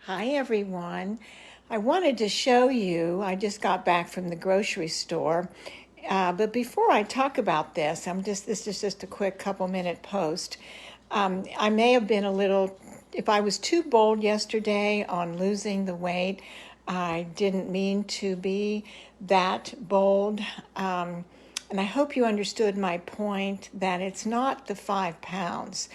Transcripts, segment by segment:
Hi everyone. I wanted to show you, I just got back from the grocery store, but before I talk about this, this is just a quick couple-minute post. I may have been a little, if I was too bold yesterday on losing the weight, I didn't mean to be that bold. And I hope you understood my point that it's not the 5 pounds.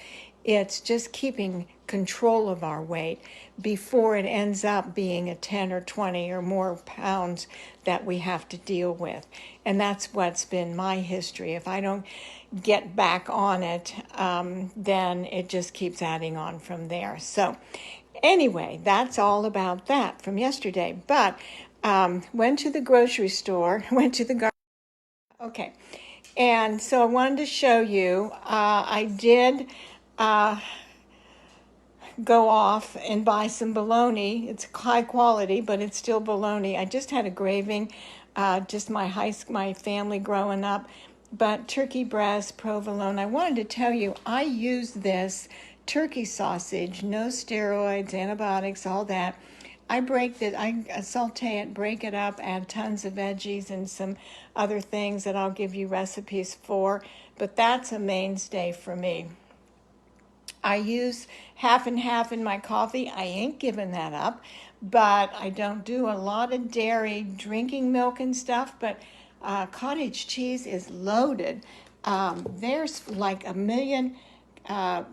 It's just keeping control of our weight before it ends up being a 10 or 20 or more pounds that we have to deal with. And that's what's been my history. If I don't get back on it, then it just keeps adding on from there. So anyway, that's all about that from yesterday. But went to the grocery store, went to the garden. Okay, and so I wanted to show you, I did go off and buy some bologna. It's high quality, but it's still bologna. I just had a craving, just my family growing up, but turkey breast, provolone. I wanted to tell you, I use this turkey sausage, no steroids, antibiotics, all that. I saute it, break it up, add tons of veggies and some other things that I'll give you recipes for, but that's a mainstay for me. I use half and half in my coffee. I ain't giving that up, but I don't do a lot of dairy, drinking milk and stuff, but cottage cheese is loaded. There's like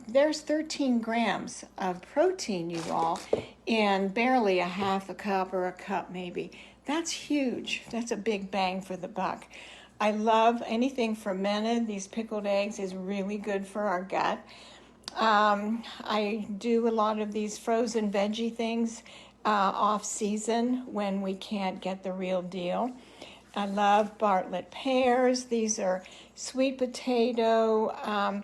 there's 13 grams of protein, you all, in barely a half a cup or a cup maybe. That's huge. That's a big bang for the buck. I love anything fermented. These pickled eggs is really good for our gut. I do a lot of these frozen veggie things off season when we can't get the real deal. I love Bartlett pears. These are sweet potato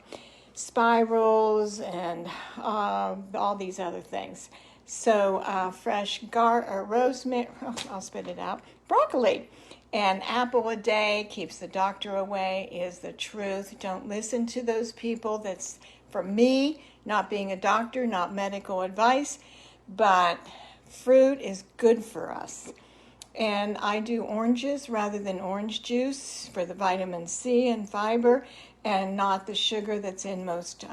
spirals and all these other things. So fresh rosemary, I'll spit it out, broccoli. An apple a day keeps the doctor away is the truth. Don't listen to those people. That's, for me, not being a doctor, not medical advice, but fruit is good for us. And I do oranges rather than orange juice for the vitamin C and fiber and not the sugar that's in most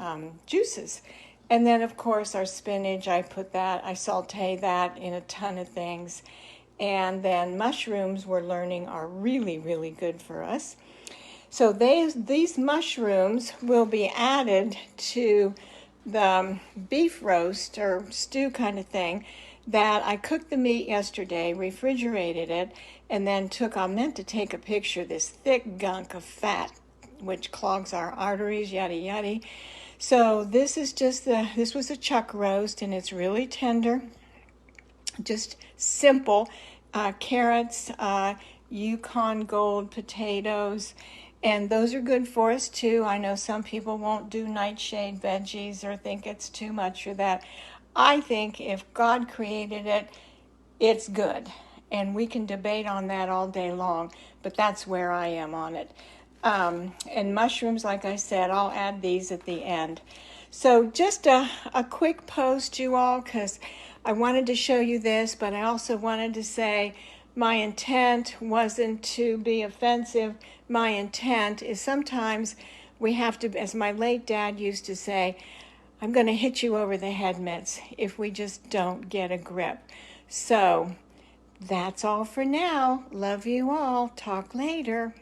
juices. And then, of course, our spinach, I saute that in a ton of things. And then mushrooms, we're learning, are really, really good for us. So these mushrooms will be added to the beef roast or stew kind of thing that I cooked the meat yesterday, refrigerated it, and then I meant to take a picture, this thick gunk of fat, which clogs our arteries, yada, yada. So this was a chuck roast, and it's really tender, just simple. Carrots, Yukon Gold potatoes, and those are good for us too. I know some people won't do nightshade veggies or think it's too much for that. I think if God created it, it's good. And we can debate on that all day long, but that's where I am on it. And mushrooms, like I said, I'll add these at the end. So just a quick post, you all, because I wanted to show you this, but I also wanted to say my intent wasn't to be offensive. My intent is sometimes we have to, as my late dad used to say, I'm going to hit you over the head, Mitts, if we just don't get a grip. So that's all for now. Love you all. Talk later.